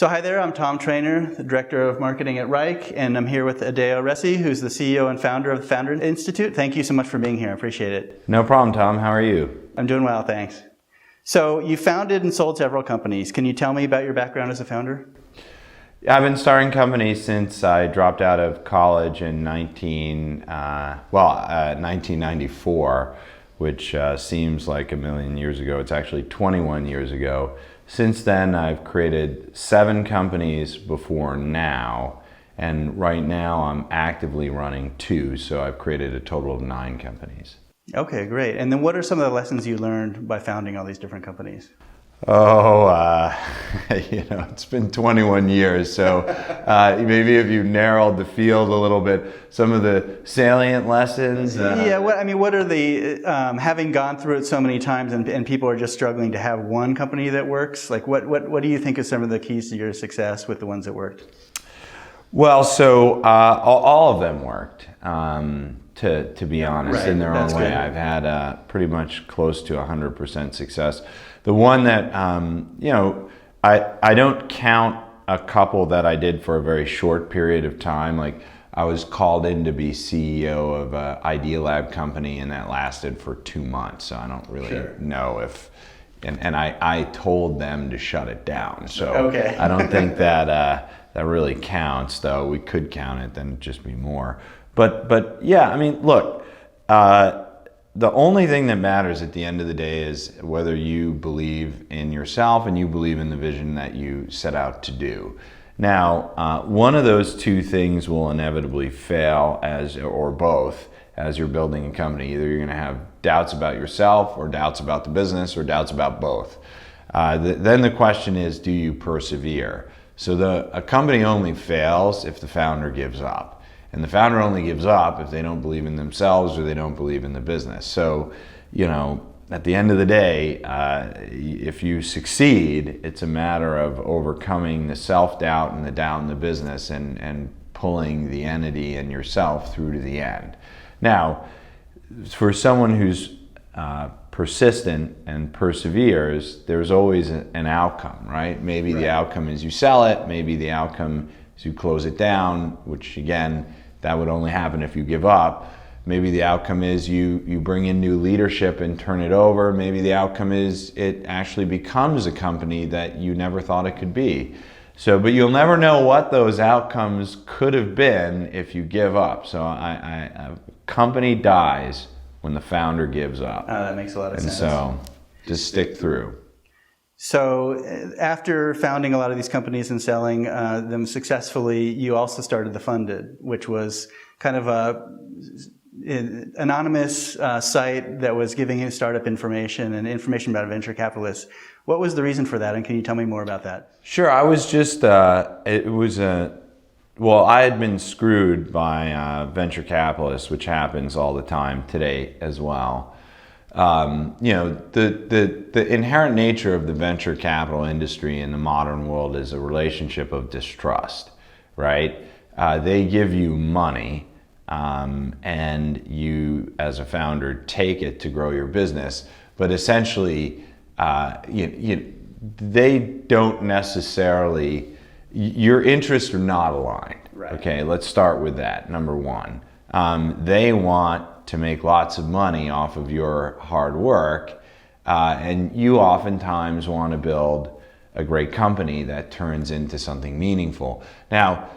So hi there, I'm Tom Trainer, the Director of Marketing at Wrike, and I'm here with Adeo Ressi, who's the CEO and founder of the Founder Institute. Thank you so much for being here, I appreciate it. No problem, Tom. How are you? I'm doing well, thanks. So you founded and sold several companies. Can you tell me about your background as a founder? I've been starting companies since I dropped out of college in 1994, which seems like a million years ago. It's actually 21 years ago. Since then, I've created 7 companies before now, and right now I'm actively running 2, so I've created a total of 9 companies. Okay, great. And then what are some of the lessons you learned by founding all these different companies? It's been 21 years, so maybe if you narrowed the field a little bit, some of the salient lessons. What are the, having gone through it so many times and people are just struggling to have one company that works, like what do you think is some of the keys to your success with the ones that worked? Well, so all of them worked, to be honest, in their own way. Good. I've had pretty much close to 100% success. The one that, I don't count a couple that I did for a very short period of time. Like I was called in to be CEO of an Idea Lab company, and that lasted for 2 months. So I don't really know if, and I told them to shut it down. So I don't think that that really counts, though. We could count it, then it'd just be more. But yeah, I mean, look, the only thing that matters at the end of the day is whether you believe in yourself and you believe in the vision that you set out to do. Now, one of those two things will inevitably fail or both, as you're building a company. Either you're going to have doubts about yourself or doubts about the business or doubts about both. Then the question is, do you persevere? So a company only fails if the founder gives up. And the founder only gives up if they don't believe in themselves or they don't believe in the business. So, at the end of the day, if you succeed, it's a matter of overcoming the self-doubt and the doubt in the business and pulling the entity and yourself through to the end. Now, for someone who's persistent and perseveres, there's always an outcome, right? Maybe the outcome is you sell it, maybe the outcome is you close it down, which again, that would only happen if you give up. Maybe the outcome is you bring in new leadership and turn it over. Maybe the outcome is it actually becomes a company that you never thought it could be. But you'll never know what those outcomes could have been if you give up. So a company dies when the founder gives up. That makes a lot of sense. And so just stick through. So after founding a lot of these companies and selling them successfully, you also started The Funded, which was kind of an anonymous site that was giving you startup information and information about venture capitalists. What was the reason for that, and can you tell me more about that? Sure. I was just, I had been screwed by venture capitalists, which happens all the time today as well. The inherent nature of the venture capital industry in the modern world is a relationship of distrust, right? They give you money, and you, as a founder, take it to grow your business. But essentially, they don't necessarily, your interests are not aligned. Right. Okay, let's start with that, number one. They want to make lots of money off of your hard work, and you oftentimes want to build a great company that turns into something meaningful. Now,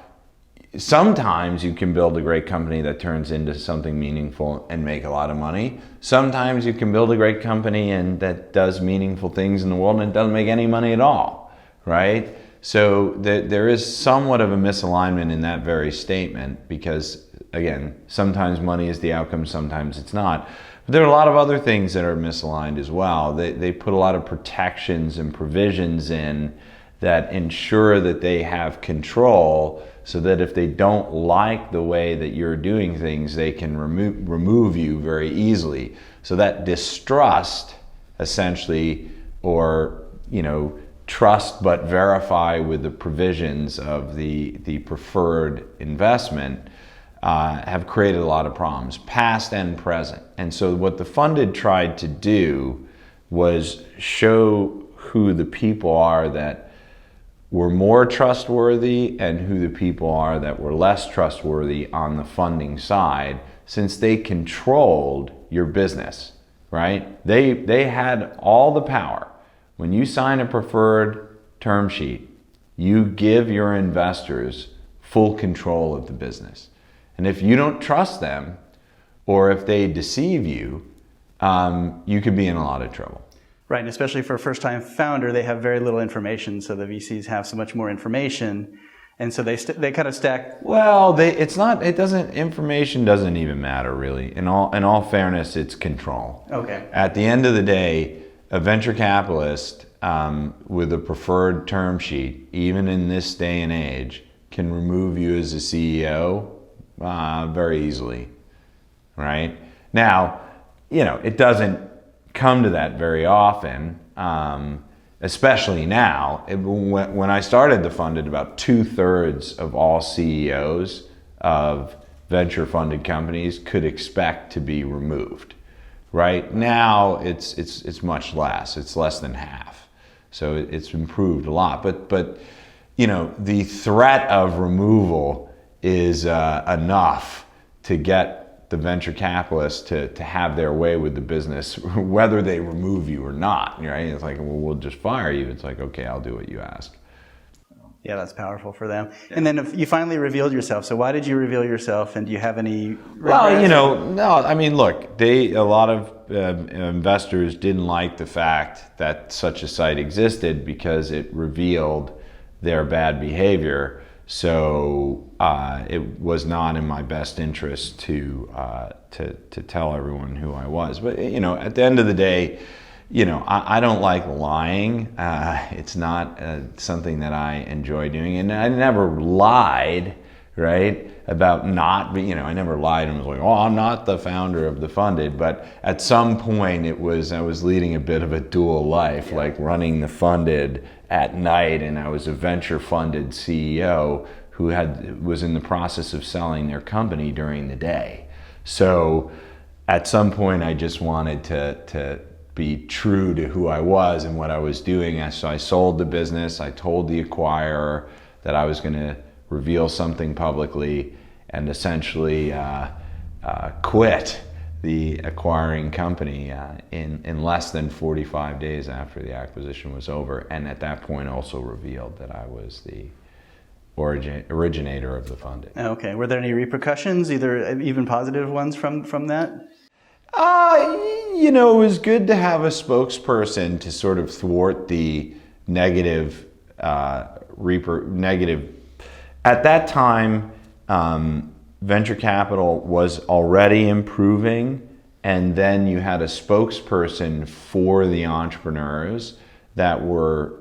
sometimes you can build a great company that turns into something meaningful and make a lot of money. Sometimes you can build a great company and that does meaningful things in the world and it doesn't make any money at all, right? So there is somewhat of a misalignment in that very statement because, again, sometimes money is the outcome, sometimes it's not. But there are a lot of other things that are misaligned as well. They put a lot of protections and provisions in that ensure that they have control so that if they don't like the way that you're doing things, they can remove you very easily. So that distrust, essentially, or, trust but verify with the provisions of the preferred investment, have created a lot of problems, past and present. And so what The Funded tried to do was show who the people are that were more trustworthy and who the people are that were less trustworthy on the funding side, since they controlled your business, right? They had all the power. When you sign a preferred term sheet, you give your investors full control of the business. And if you don't trust them, or if they deceive you, you could be in a lot of trouble. Right, and especially for a first-time founder, they have very little information, so the VCs have so much more information, and so they kind of stack. Well, information doesn't even matter really. In all fairness, it's control. Okay. At the end of the day, a venture capitalist with a preferred term sheet, even in this day and age, can remove you as a CEO very easily, right? Now, it doesn't come to that very often, especially now. When I started the fund, about 2/3 of all CEOs of venture-funded companies could expect to be removed. Right now, it's much less. It's less than half, so it's improved a lot. But the threat of removal is enough to get the venture capitalists to have their way with the business, whether they remove you or not, right? It's like, well, we'll just fire you. It's like, okay, I'll do what you ask. Yeah, that's powerful for them. And then if you finally revealed yourself, so why did you reveal yourself, and do you have any regrets? Well, no, I mean, look, a lot of investors didn't like the fact that such a site existed because it revealed their bad behavior. So it was not in my best interest to tell everyone who I was. But at the end of the day, I don't like lying. It's not something that I enjoy doing, and I never lied, right? About not being, I never lied and was like, oh, I'm not the founder of the funded. But at some point, I was leading a bit of a dual life, like running the funded at night, and I was a venture-funded CEO who was in the process of selling their company during the day. So at some point, I just wanted to be true to who I was and what I was doing. So I sold the business. I told the acquirer that I was going to reveal something publicly, and essentially quit the acquiring company in less than 45 days after the acquisition was over, and at that point also revealed that I was the originator of the funding. Okay, were there any repercussions, even positive ones from that? It was good to have a spokesperson to sort of thwart the negative. At that time, venture capital was already improving, and then you had a spokesperson for the entrepreneurs that were.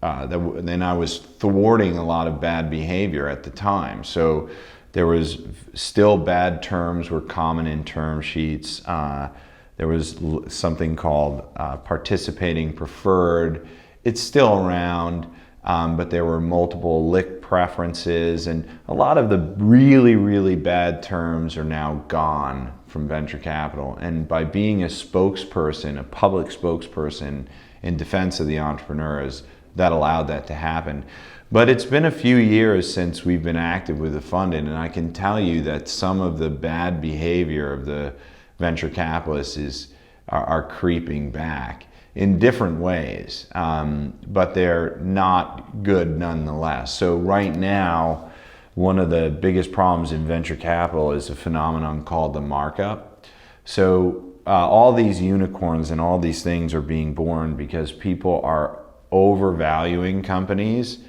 Then I was thwarting a lot of bad behavior at the time. So there was still bad terms were common in term sheets. There was something called participating preferred. It's still around, but there were multiple lick preferences, and a lot of the really, really bad terms are now gone from venture capital. And by being a spokesperson, a public spokesperson in defense of the entrepreneurs, that allowed that to happen. But it's been a few years since we've been active with the funding, and I can tell you that some of the bad behavior of the venture capitalists are creeping back in different ways, but they're not good nonetheless. So right now, one of the biggest problems in venture capital is a phenomenon called the markup. So all these unicorns and all these things are being born because people are overvaluing companies,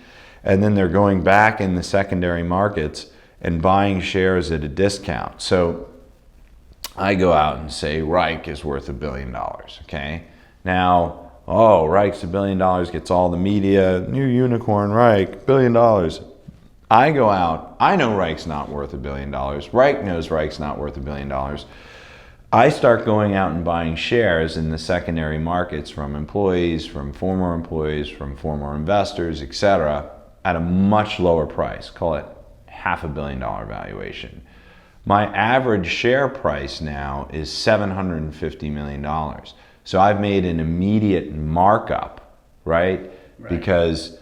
and then they're going back in the secondary markets and buying shares at a discount. So I go out and say Wrike is worth $1 billion, okay? Now, Wrike's $1 billion, gets all the media, new unicorn, Wrike, $1 billion. I go out, I know Wrike's not worth $1 billion. Wrike knows Wrike's not worth $1 billion. I start going out and buying shares in the secondary markets from employees, from former investors, etc., at a much lower price, call it $500 million valuation. My average share price now is $750 million. So I've made an immediate markup, right? Because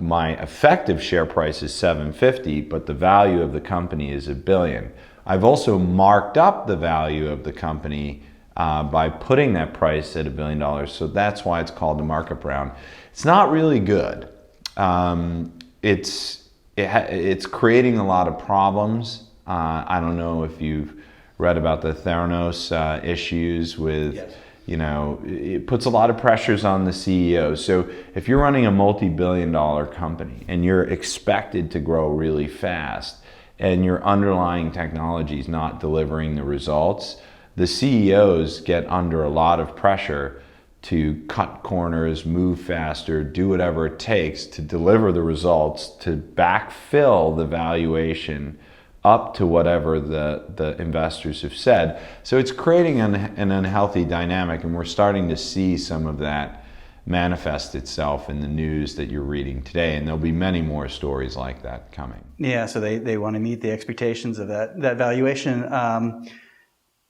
my effective share price is $7.50, but the value of the company is $1 billion. I've also marked up the value of the company by putting that price at $1 billion. So that's why it's called the markup round. It's not really good. It's creating a lot of problems. I don't know if you've read about the Theranos issues with, yes. It puts a lot of pressures on the CEO. So if you're running a multi-billion-dollar company and you're expected to grow really fast and your underlying technology is not delivering the results, the CEOs get under a lot of pressure to cut corners, move faster, do whatever it takes to deliver the results, to backfill the valuation up to whatever the investors have said. So it's creating an unhealthy dynamic, and we're starting to see some of that manifest itself in the news that you're reading today, and there'll be many more stories like that coming. Yeah, so they want to meet the expectations of that valuation.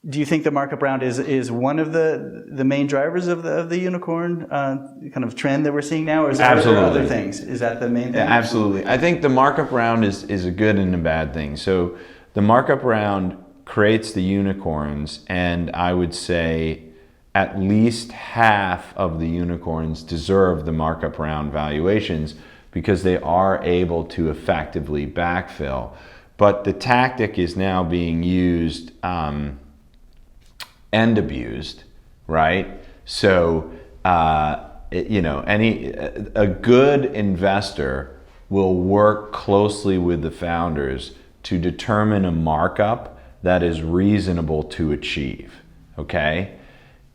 Do you think the markup round is one of the main drivers of the unicorn kind of trend that we're seeing now, or is there other things? Is that the main thing? Yeah, absolutely. I think the markup round is a good and a bad thing. So the markup round creates the unicorns, and I would say at least half of the unicorns deserve the markup round valuations because they are able to effectively backfill. But the tactic is now being used and abused, right? So, a good investor will work closely with the founders to determine a markup that is reasonable to achieve, okay?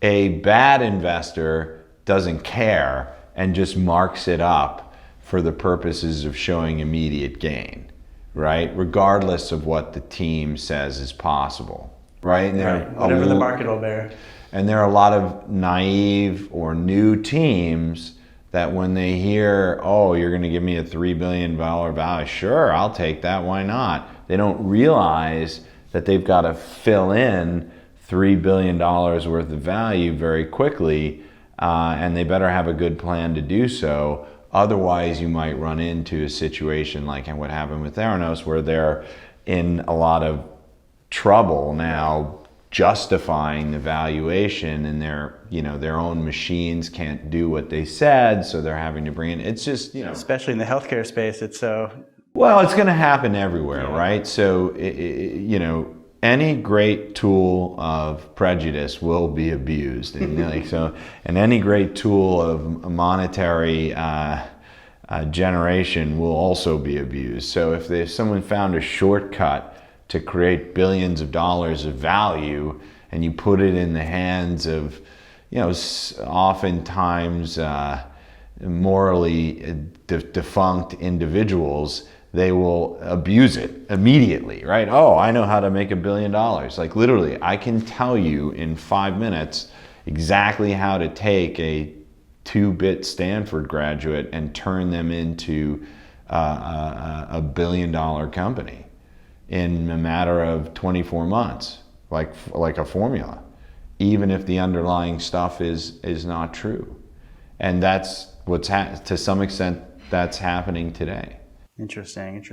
A bad investor doesn't care and just marks it up for the purposes of showing immediate gain, right? Regardless of what the team says is possible. Right? Whatever the market will bear. And there are a lot of naive or new teams that when they hear, oh, you're going to give me a $3 billion value, sure, I'll take that, why not? They don't realize that they've got to fill in $3 billion worth of value very quickly, and they better have a good plan to do so. Otherwise, you might run into a situation like what happened with Theranos, where they're in a lot of trouble now justifying the valuation, and their own machines can't do what they said, so they're having to bring in, it's just, especially in the healthcare space, it's so... Well, it's going to happen everywhere, right? So, any great tool of prejudice will be abused, and and any great tool of monetary generation will also be abused. So if someone found a shortcut to create billions of dollars of value, and you put it in the hands of, oftentimes morally defunct individuals, they will abuse it immediately, right? Oh, I know how to make $1 billion. Like literally, I can tell you in 5 minutes exactly how to take a 2-bit Stanford graduate and turn them into a $1 billion company in a matter of 24 months, like a formula, even if the underlying stuff is not true. And that's to some extent, that's happening today. Interesting.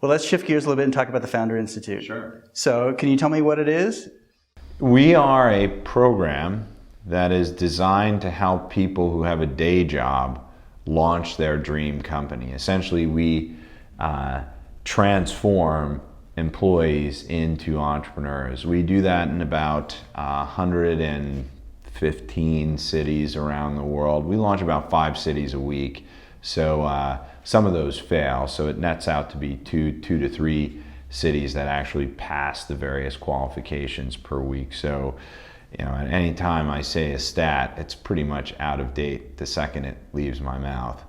Well, let's shift gears a little bit and talk about the Founder Institute. Sure. So can you tell me what it is? We are a program that is designed to help people who have a day job launch their dream company. Essentially, we transform employees into entrepreneurs. We do that in about 115 cities around the world. We launch about 5 cities a week. So some of those fail. So it nets out to be 2 to 3 cities that actually pass the various qualifications per week. So, at any time I say a stat, it's pretty much out of date the second it leaves my mouth.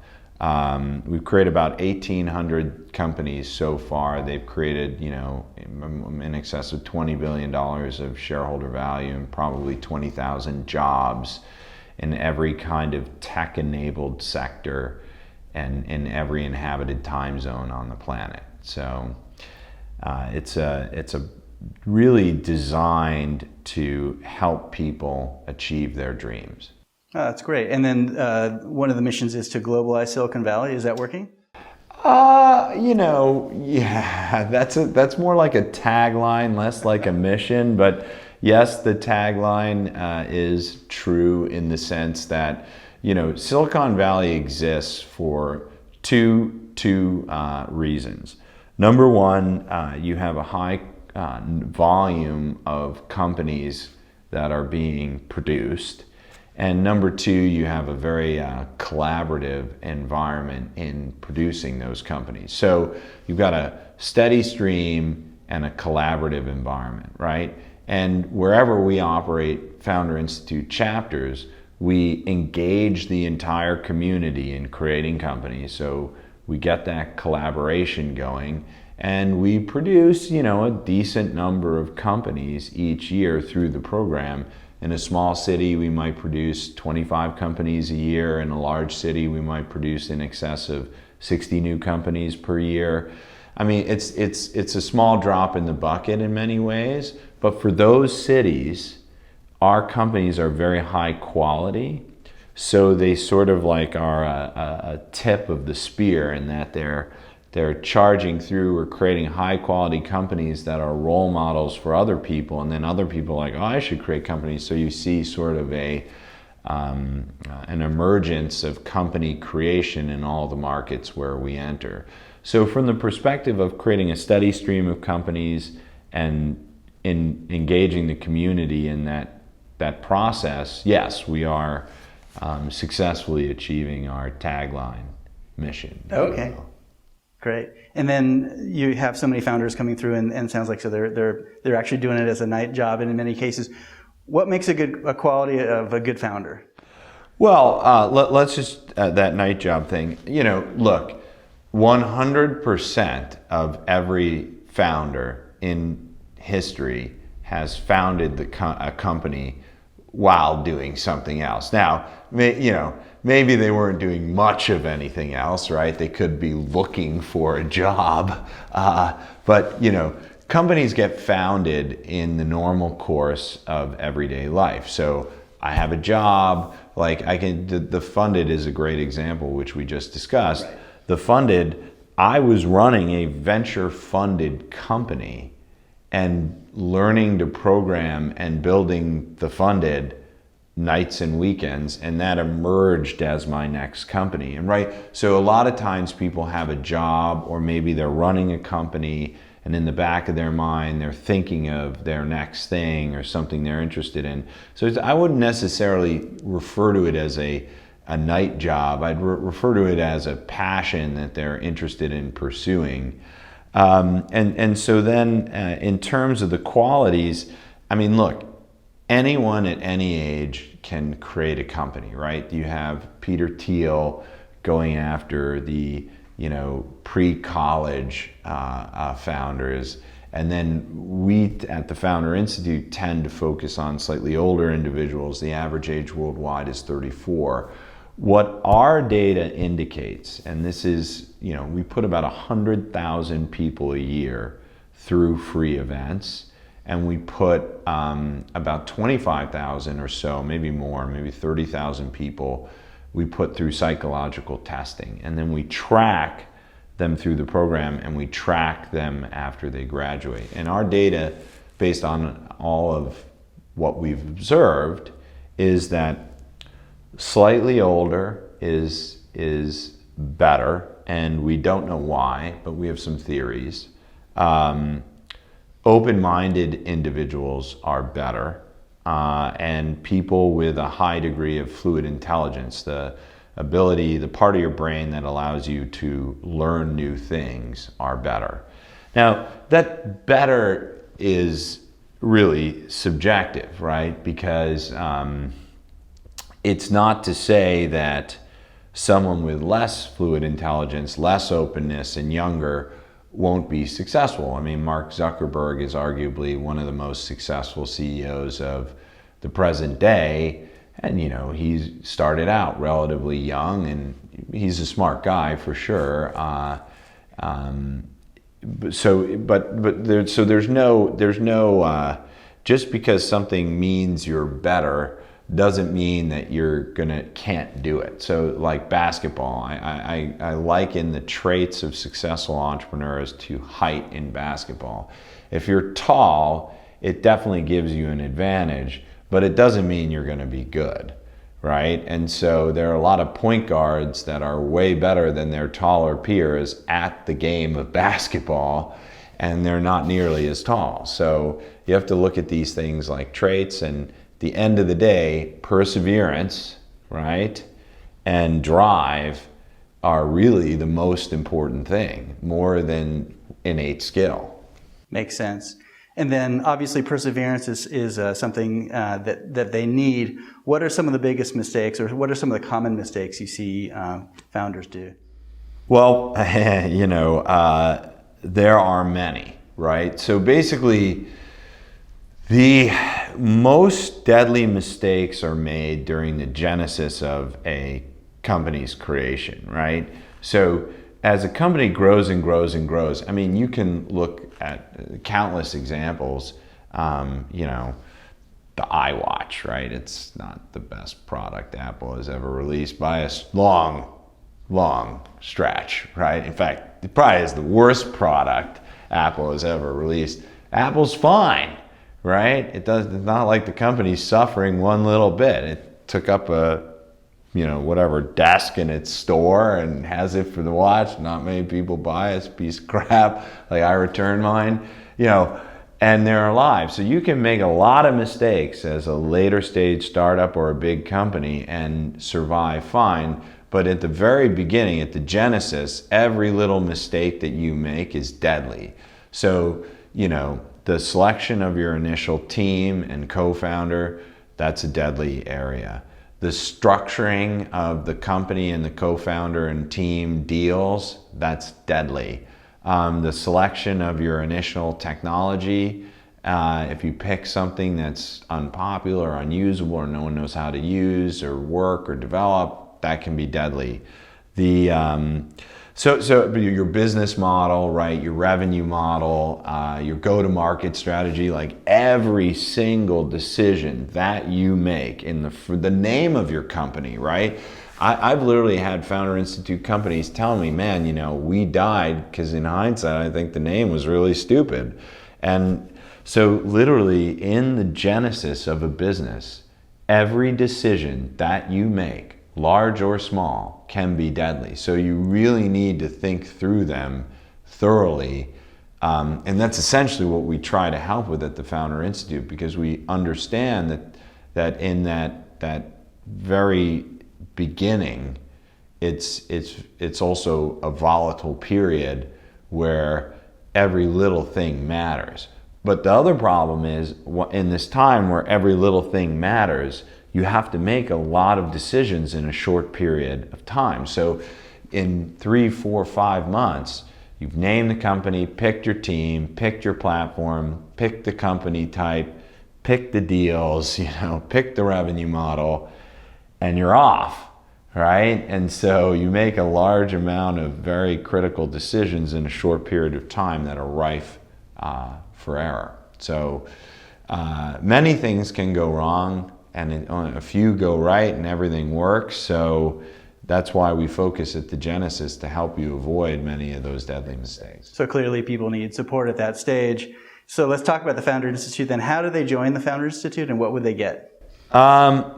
We've created about 1,800 companies so far. They've created, in excess of $20 billion of shareholder value and probably 20,000 jobs in every kind of tech-enabled sector and in every inhabited time zone on the planet. So it's a really designed to help people achieve their dreams. Oh, that's great. And then one of the missions is to globalize Silicon Valley. Is that working? Yeah, that's more like a tagline, less like a mission. But yes, the tagline is true in the sense that, Silicon Valley exists for two reasons. Number one, you have a high volume of companies that are being produced. And number two, you have a very collaborative environment in producing those companies. So you've got a steady stream and a collaborative environment, right? And wherever we operate Founder Institute chapters, we engage the entire community in creating companies. So we get that collaboration going, and we produce, a decent number of companies each year through the program. In a small city, we might produce 25 companies a year. In a large city, we might produce in excess of 60 new companies per year. I mean, it's a small drop in the bucket in many ways, but for those cities, our companies are very high quality. So they sort of like are a tip of the spear in that they're charging through or creating high quality companies that are role models for other people, and then other people are like, oh, I should create companies. So you see sort of an emergence of company creation in all the markets where we enter. So from the perspective of creating a steady stream of companies and in engaging the community in that process, yes, we are successfully achieving our tagline mission. Okay. Great. And then you have so many founders coming through, and sounds like so they're actually doing it as a night job, and in many cases, what makes a quality of a good founder? Well, let's just that night job thing. Look, 100% of every founder in history has founded a company while doing something else. Now, maybe they weren't doing much of anything else, right? They could be looking for a job. But companies get founded in the normal course of everyday life. So I have a job, the Funded is a great example, which we just discussed. Right. The Funded, I was running a venture-funded company and learning to program and building the Funded nights and weekends, and that emerged as my next company. And so a lot of times people have a job, or maybe they're running a company, and in the back of their mind they're thinking of their next thing or something they're interested in. So I wouldn't necessarily refer to it as a night job. I'd refer to it as a passion that they're interested in pursuing. And so then in terms of the qualities, I mean, look, anyone at any age can create a company, right? You have Peter Thiel going after the pre-college founders, and then we at the Founder Institute tend to focus on slightly older individuals. The average age worldwide is 34. What our data indicates, and this is, we put about 100,000 people a year through free events, and we put about 25,000 or so, maybe more, maybe 30,000 people we put through psychological testing. And then we track them through the program, and we track them after they graduate. And our data, based on all of what we've observed, is that slightly older is better, and we don't know why, but we have some theories. Open-minded individuals are better, and people with a high degree of fluid intelligence, the part of your brain that allows you to learn new things, are better. Now, that better is really subjective, right? Because it's not to say that someone with less fluid intelligence, less openness, and younger won't be successful. I mean, Mark Zuckerberg is arguably one of the most successful CEOs of the present day, and he started out relatively young, and he's a smart guy for sure. There's no just because something means you're better doesn't mean that you're can't do it. So like basketball, I liken the traits of successful entrepreneurs to height in basketball. If you're tall, it definitely gives you an advantage, but it doesn't mean you're going to be good, right? And so there are a lot of point guards that are way better than their taller peers at the game of basketball, and they're not nearly as tall. So you have to look at these things like traits, and the end of the day, perseverance, right, and drive are really the most important thing, more than innate skill. Makes sense. And then obviously perseverance is something that they need. What are some of the biggest mistakes, or what are some of the common mistakes you see founders do? Well, there are many, right? So basically, the most deadly mistakes are made during the genesis of a company's creation, right? So as a company grows and grows and grows, I mean, you can look at countless examples, the iWatch, right? It's not the best product Apple has ever released by a long stretch, right? In fact, it probably is the worst product Apple has ever released. Apple's fine, right? It's not like the company's suffering one little bit. It took up a whatever desk in its store and has it for the watch. Not many people buy it. It's a piece of crap. Like, I returned mine, and they're alive. So you can make a lot of mistakes as a later stage startup or a big company and survive fine. But at the very beginning, at the genesis, every little mistake that you make is deadly. So, the selection of your initial team and co-founder, that's a deadly area. The structuring of the company and the co-founder and team deals, that's deadly. The selection of your initial technology, if you pick something that's unpopular or unusable or no one knows how to use or work or develop, that can be deadly. So your business model, right, your revenue model, your go-to-market strategy, like every single decision that you make for the name of your company, right? I've literally had Founder Institute companies tell me, man, we died because in hindsight, I think the name was really stupid. And so literally in the genesis of a business, every decision that you make, large or small, can be deadly. So you really need to think through them thoroughly. And that's essentially what we try to help with at the Founder Institute, because we understand that in that very beginning, it's also a volatile period where every little thing matters. But the other problem is, in this time where every little thing matters, you have to make a lot of decisions in a short period of time. So in 3, 4, 5 months, you've named the company, picked your team, picked your platform, picked the company type, picked the deals, picked the revenue model, and you're off, right? And so you make a large amount of very critical decisions in a short period of time that are rife for error. So many things can go wrong, and a few go right and everything works. So that's why we focus at the genesis, to help you avoid many of those deadly mistakes. So clearly people need support at that stage. So let's talk about the Founder Institute then. How do they join the Founder Institute, and what would they get? Well,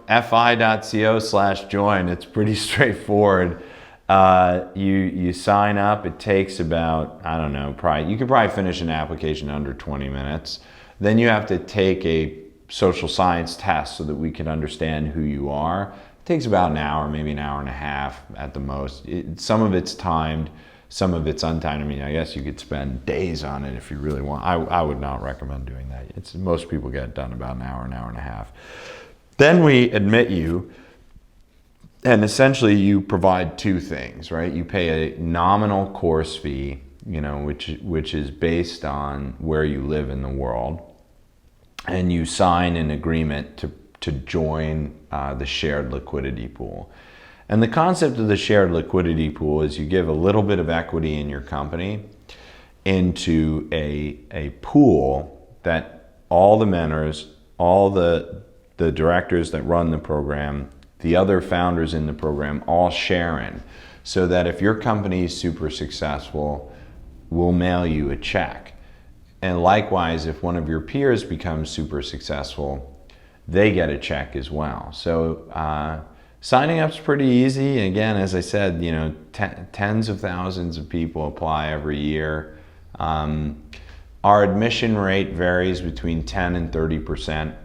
fi.co/join, it's pretty straightforward. You sign up. It takes about, you could probably finish an application under 20 minutes. Then you have to take a social science test so that we can understand who you are. It takes about an hour, maybe an hour and a half at the most. Some of it's timed, some of it's untimed. I guess you could spend days on it if you really want. I would not recommend doing that. Most people get it done about an hour and a half. Then we admit you, and essentially you provide two things, right? You pay a nominal course fee, which is based on where you live in the world, and you sign an agreement to join the shared liquidity pool. And the concept of the shared liquidity pool is you give a little bit of equity in your company into a pool that all the mentors, all the the directors that run the program, the other founders in the program all share in, so that if your company is super successful, we'll mail you a check. And likewise, if one of your peers becomes super successful, they get a check as well. So signing up's pretty easy. Again, as I said, you know, tens of thousands of people apply every year. Our admission rate varies between 10 and 30%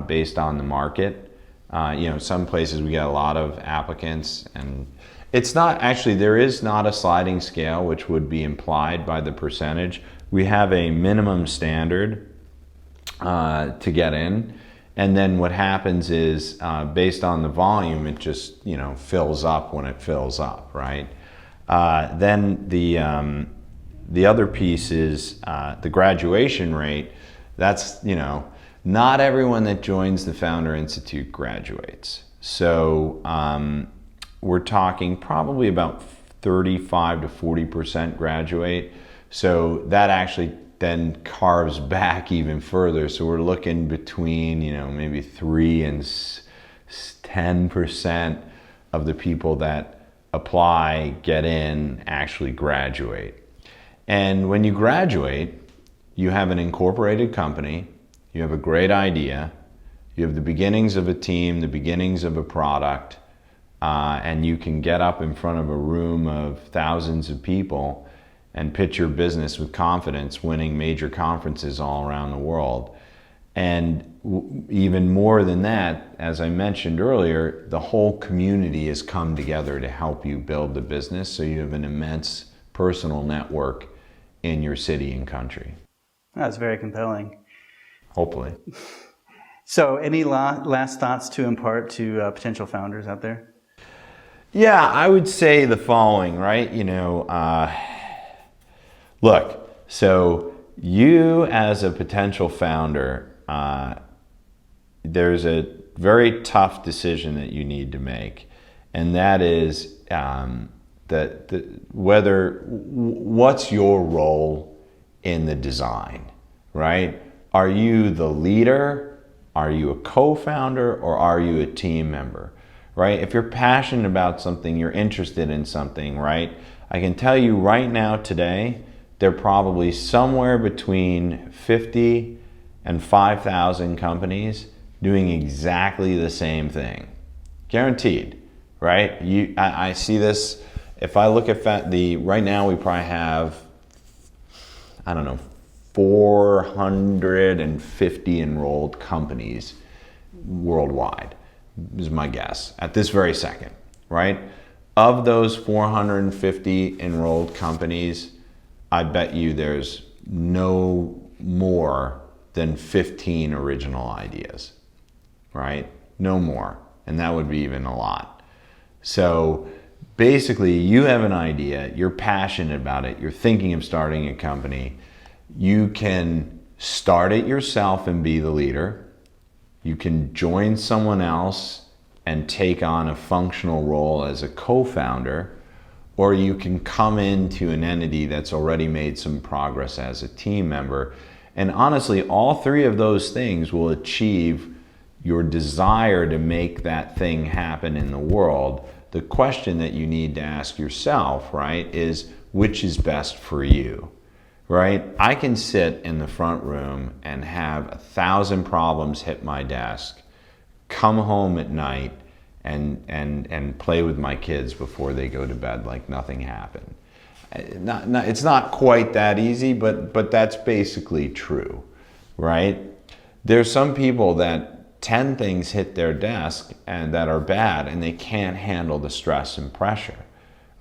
based on the market. You know, some places we get a lot of applicants, and it's not actually, there is not a sliding scale, which would be implied by the percentage. We have a minimum standard to get in, and then what happens is based on the volume, it just, you know, fills up when it fills up, right? Then the other piece is the graduation rate. That's, you know, not everyone that joins the Founder Institute graduates. So we're talking probably about 35 to 40% graduate. So that actually then carves back even further. So we're looking between, you know, maybe 3 and 10% of the people that apply, get in, actually graduate. And when you graduate, you have an incorporated company, you have a great idea, you have the beginnings of a team, the beginnings of a product, and you can get up in front of a room of thousands of people and pitch your business with confidence, winning major conferences all around the world. And even more than that, as I mentioned earlier, the whole community has come together to help you build the business, so you have an immense personal network in your city and country. That's very compelling. Hopefully. So any last thoughts to impart to potential founders out there? Yeah, I would say the following, right? You know, look, so you as a potential founder, there's a very tough decision that you need to make, and that is what's your role in the design, right? Are you the leader? Are you a co-founder, or are you a team member, right? If you're passionate about something, you're interested in something, right? I can tell you right now today, they're probably somewhere between 50 and 5,000 companies doing exactly the same thing. Guaranteed, right? I see this, if I look at right now we probably have, I don't know, 450 enrolled companies worldwide, is my guess, at this very second, right? Of those 450 enrolled companies, I bet you there's no more than 15 original ideas, right? No more, and that would be even a lot. So basically, you have an idea, you're passionate about it, you're thinking of starting a company. You can start it yourself and be the leader. You can join someone else and take on a functional role as a co-founder, or you can come into an entity that's already made some progress as a team member. And honestly, all three of those things will achieve your desire to make that thing happen in the world. The question that you need to ask yourself, right, is which is best for you? Right? I can sit in the front room and have 1,000 problems hit my desk, come home at night and play with my kids before they go to bed like nothing happened. It's not quite that easy, but that's basically true, right? There's some people that 10 things hit their desk and that are bad, and they can't handle the stress and pressure.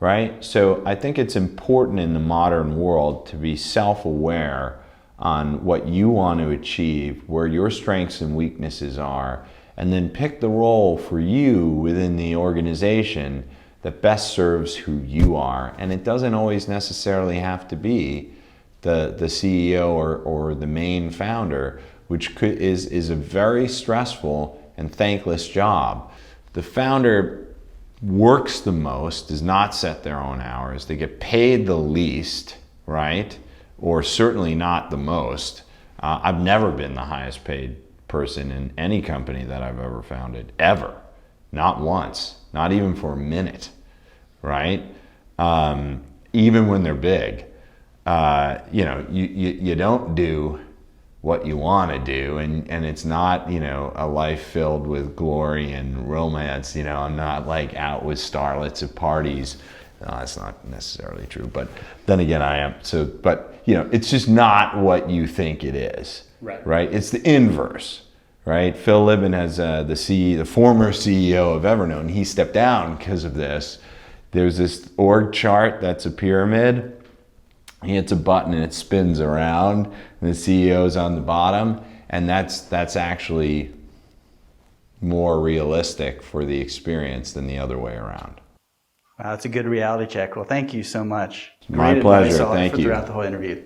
Right? So I think it's important in the modern world to be self-aware on what you want to achieve, where your strengths and weaknesses are, and then pick the role for you within the organization that best serves who you are. And it doesn't always necessarily have to be the CEO or the main founder, which is a very stressful and thankless job. The founder works the most, does not set their own hours, they get paid the least, right? Or certainly not the most. I've never been the highest paid person in any company that I've ever founded, ever. Not once, not even for a minute, right? Even when they're big, you don't do what you want to do, and it's not, a life filled with glory and romance. I'm not like out with starlets at parties. No, that's not necessarily true, but then again, I am. So, but it's just not what you think it is, right? It's the inverse, right? Phil Libin has the former CEO of Evernote, and he stepped down because of this. There's this org chart that's a pyramid. He hits a button and it spins around, and the CEO's on the bottom, and that's actually more realistic for the experience than the other way around. Wow, that's a good reality check. Well, thank you so much. My pleasure. Thank you. Throughout the whole interview.